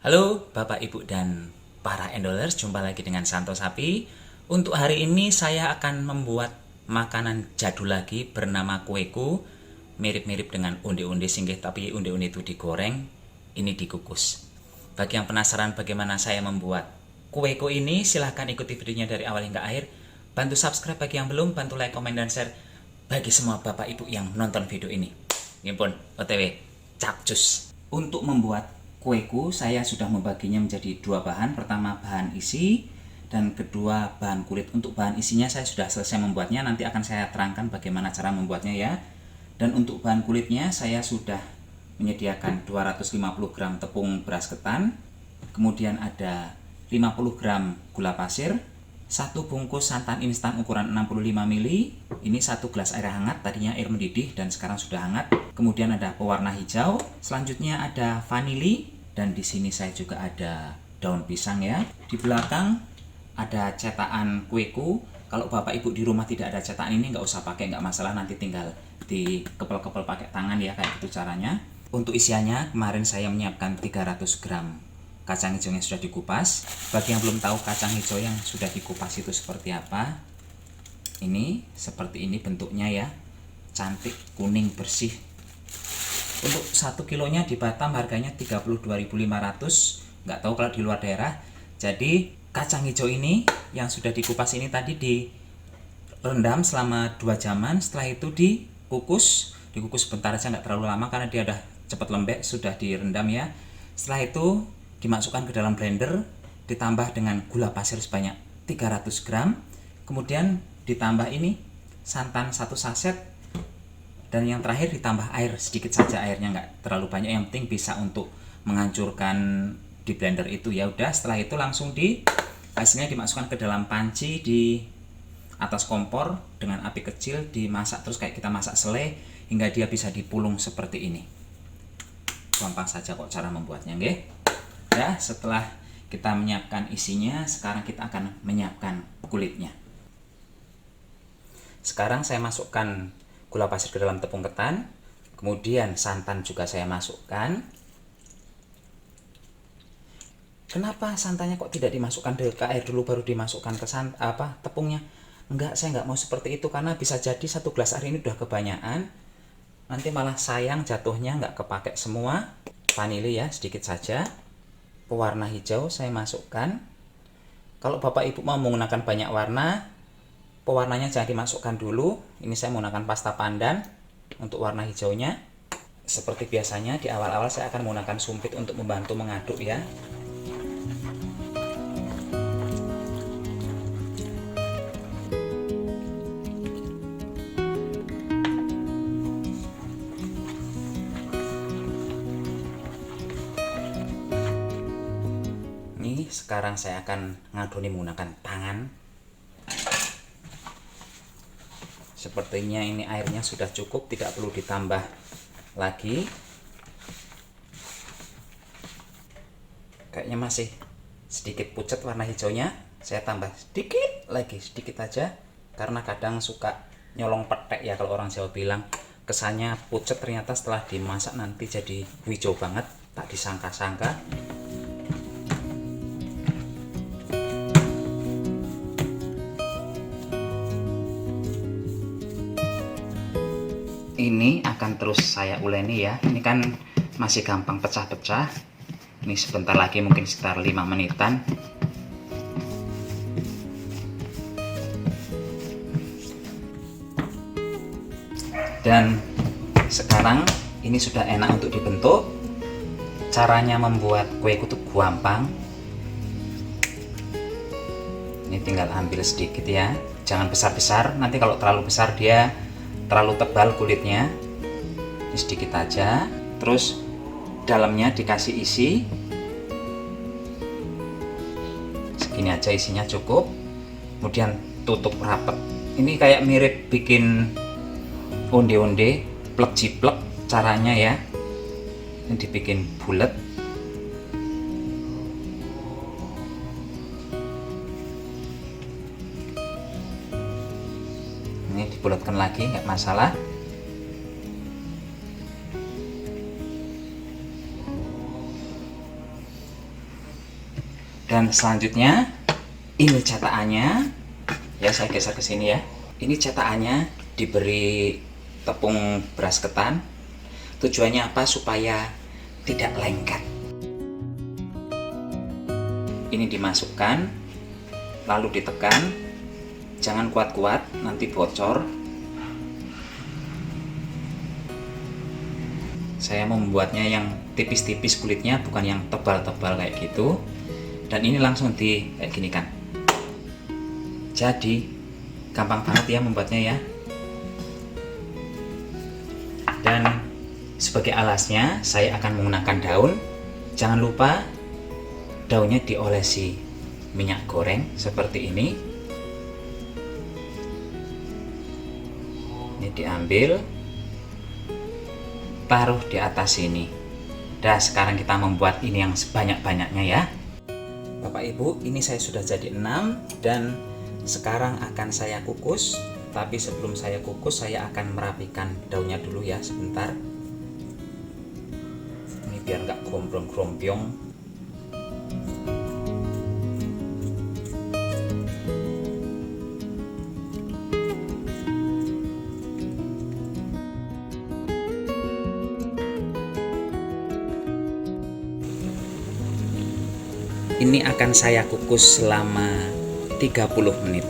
Halo Bapak Ibu dan para endolers, jumpa lagi dengan Santo Sapi. Untuk hari ini saya akan membuat makanan jadul lagi bernama kueku. Mirip-mirip dengan onde-onde singgih, tapi onde-onde itu digoreng, ini dikukus. Bagi yang penasaran bagaimana saya membuat kueku ini, silahkan ikuti videonya dari awal hingga akhir. Bantu subscribe bagi yang belum, bantu like, komen, dan share bagi semua Bapak Ibu yang nonton video ini. Ini pun OTW, capcus. Untuk membuat kueku saya sudah membaginya menjadi dua bahan. Pertama bahan isi dan kedua bahan kulit. Untuk bahan isinya saya sudah selesai membuatnya, nanti akan saya terangkan bagaimana cara membuatnya ya. Dan untuk bahan kulitnya saya sudah menyediakan 250 gram tepung beras ketan, kemudian ada 50 gram gula pasir, satu bungkus santan instan ukuran 65 ml, ini satu gelas air hangat, tadinya air mendidih dan sekarang sudah hangat. Kemudian ada pewarna hijau, selanjutnya ada vanili, dan di sini saya juga ada daun pisang ya. Di belakang ada cetakan kueku. Kalau Bapak Ibu di rumah tidak ada cetakan ini nggak usah pakai, nggak masalah, nanti tinggal dikepel-kepel pakai tangan ya, kayak gitu caranya. Untuk isiannya kemarin saya menyiapkan 300 gram kacang hijau yang sudah dikupas. Bagi yang belum tahu kacang hijau yang sudah dikupas itu seperti apa, ini seperti ini bentuknya ya, cantik, kuning, bersih. Untuk 1 kilonya di Batam harganya 32.500, nggak tahu kalau di luar daerah. Jadi kacang hijau ini yang sudah dikupas ini tadi direndam selama 2 jaman, setelah itu dikukus sebentar aja, nggak terlalu lama karena dia udah cepat lembek, sudah direndam ya. Setelah itu dimasukkan ke dalam blender, ditambah dengan gula pasir sebanyak 300 gram, kemudian ditambah ini santan 1 saset, dan yang terakhir ditambah air sedikit saja, airnya nggak terlalu banyak, yang penting bisa untuk menghancurkan di blender itu ya. Udah, setelah itu langsung hasilnya dimasukkan ke dalam panci di atas kompor dengan api kecil, dimasak terus kayak kita masak selai hingga dia bisa dipulung seperti ini. Gampang saja kok cara membuatnya, nggih. Ya, setelah kita menyiapkan isinya, sekarang kita akan menyiapkan kulitnya. Sekarang saya masukkan gula pasir ke dalam tepung ketan, kemudian santan juga saya masukkan. Kenapa santannya kok tidak dimasukkan ke air dulu baru dimasukkan ke tepungnya? Enggak, saya nggak mau seperti itu karena bisa jadi 1 gelas air ini udah kebanyakan, nanti malah sayang jatuhnya, nggak kepake semua. Vanili ya, sedikit saja. Pewarna hijau saya masukkan. Kalau Bapak Ibu mau menggunakan banyak warna, pewarnanya jangan dimasukkan dulu. Ini saya menggunakan pasta pandan untuk warna hijaunya. Seperti biasanya di awal-awal saya akan menggunakan sumpit untuk membantu mengaduk ya. Sekarang saya akan ngadoni menggunakan tangan. Sepertinya ini airnya sudah cukup, tidak perlu ditambah lagi. Kayaknya masih sedikit pucat warna hijaunya, saya tambah sedikit lagi, sedikit aja, karena kadang suka nyolong petek ya kalau orang Jawa bilang. Kesannya pucat, ternyata setelah dimasak nanti jadi hijau banget, tak disangka-sangka. Ini akan terus saya uleni ya. Ini kan masih gampang pecah-pecah. Ini sebentar lagi, mungkin sekitar 5 menitan. Dan sekarang ini sudah enak untuk dibentuk. Caranya membuat kueku tuh gampang. Ini tinggal ambil sedikit ya. Jangan besar-besar, nanti kalau terlalu besar dia terlalu tebal kulitnya. Ini sedikit aja. Terus dalamnya dikasih isi segini aja, isinya cukup. Kemudian tutup rapet. Ini kayak mirip bikin onde-onde, plek jiplek caranya ya. Ini dibikin bulat. Ini dibulatkan lagi, nggak masalah. Dan selanjutnya ini cetakannya. Ya, saya geser ke sini ya. Ini cetakannya diberi tepung beras ketan. Tujuannya apa? Supaya tidak lengket. Ini dimasukkan, lalu ditekan. Jangan kuat-kuat, nanti bocor. Saya membuatnya yang tipis-tipis kulitnya, bukan yang tebal-tebal kayak gitu. Dan ini langsung kayak gini kan. Jadi gampang banget ya membuatnya ya. Dan sebagai alasnya saya akan menggunakan daun. Jangan lupa daunnya diolesi minyak goreng seperti ini. Ini diambil, taruh di atas sini. Dan sekarang kita membuat ini yang sebanyak-banyaknya ya. Bapak Ibu, ini saya sudah jadi 6 dan sekarang akan saya kukus. Tapi sebelum saya kukus, saya akan merapikan daunnya dulu ya, sebentar. Ini biar nggak grombrong-grombyong. Ini akan saya kukus selama 30 menit.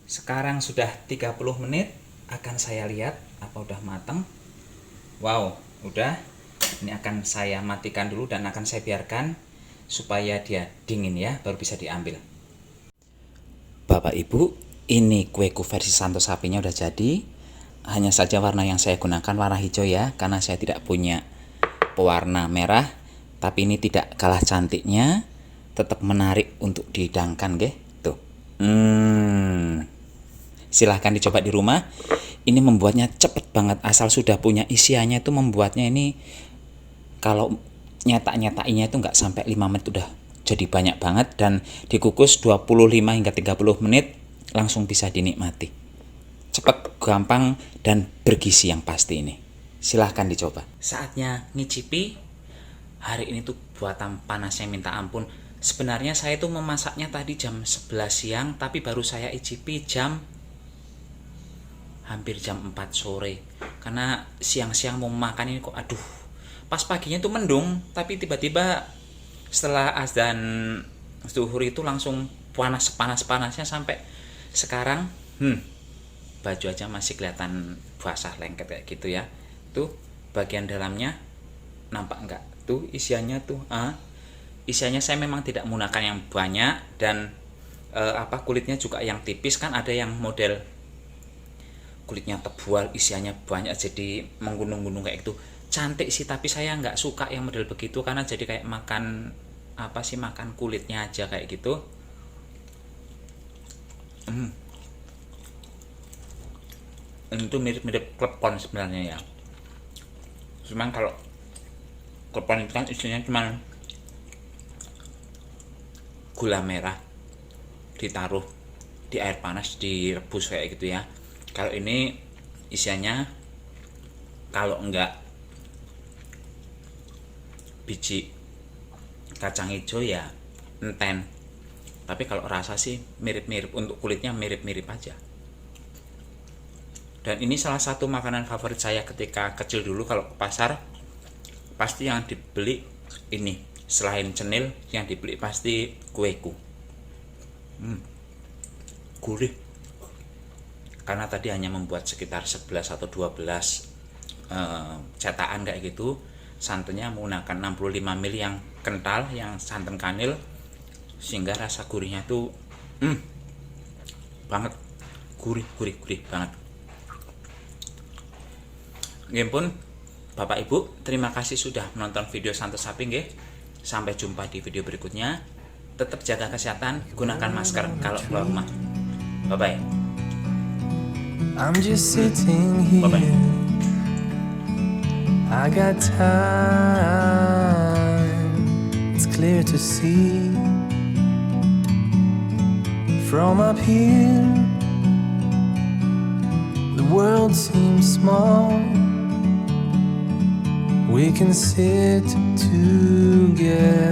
Sekarang sudah 30 menit, akan saya lihat apa udah matang. Wow, udah. Ini akan saya matikan dulu dan akan saya biarkan supaya dia dingin ya, baru bisa diambil. Bapak Ibu, ini kueku versi Santo Sapinya udah jadi. Hanya saja warna yang saya gunakan warna hijau ya, karena saya tidak punya pewarna merah. Tapi ini tidak kalah cantiknya, tetap menarik untuk dihidangkan nggih. Tuh. Silahkan dicoba di rumah. Ini membuatnya cepet banget, asal sudah punya isiannya itu membuatnya ini kalau nyetak-nyetakinya itu nggak sampai 5 menit udah jadi banyak banget, dan dikukus 25 hingga 30 menit langsung bisa dinikmati. Cepat, gampang, dan bergizi yang pasti ini. Silahkan dicoba. Saatnya ngicipi. Hari ini tuh buatan panasnya minta ampun. Sebenarnya saya tuh memasaknya tadi jam 11 siang, tapi baru saya icipi hampir jam 4 sore. Karena siang-siang mau makan ini kok aduh. Pas paginya tuh mendung, tapi tiba-tiba setelah azan zuhur itu langsung panas-panasnya sampai sekarang. Baju aja masih kelihatan basah lengket kayak gitu ya. Tuh bagian dalamnya nampak enggak? Tuh isiannya tuh. Isiannya saya memang tidak menggunakan yang banyak, dan kulitnya juga yang tipis. Kan ada yang model kulitnya tebal, isiannya banyak jadi menggunung-gunung kayak gitu. Cantik sih, tapi saya nggak suka yang model begitu karena jadi kayak makan makan kulitnya aja kayak gitu. Ini tuh mirip-mirip klepon sebenarnya ya. Cuman kalau klepon itu kan isinya cuma gula merah ditaruh di air panas direbus kayak gitu ya. Kalau ini isiannya kalau enggak biji kacang hijau ya enten. Tapi kalau rasa sih mirip-mirip, untuk kulitnya mirip-mirip aja. Dan ini salah satu makanan favorit saya ketika kecil dulu. Kalau ke pasar pasti yang dibeli ini, selain cenil yang dibeli pasti kueku. Gurih. Karena tadi hanya membuat sekitar 11 atau 12 cetakan kayak gitu. Santannya menggunakan 65 ml yang kental, yang santan kanil, sehingga rasa gurihnya tuh banget, gurih banget. Nggih pun Bapak Ibu, terima kasih sudah menonton video Santo Sapi nggih. Sampai jumpa di video berikutnya. Tetap jaga kesehatan, gunakan masker kalau keluar rumah. Bye bye. I'm just sitting here. Bye bye. I got time. It's clear to see from up here. The world seems small, we can sit together.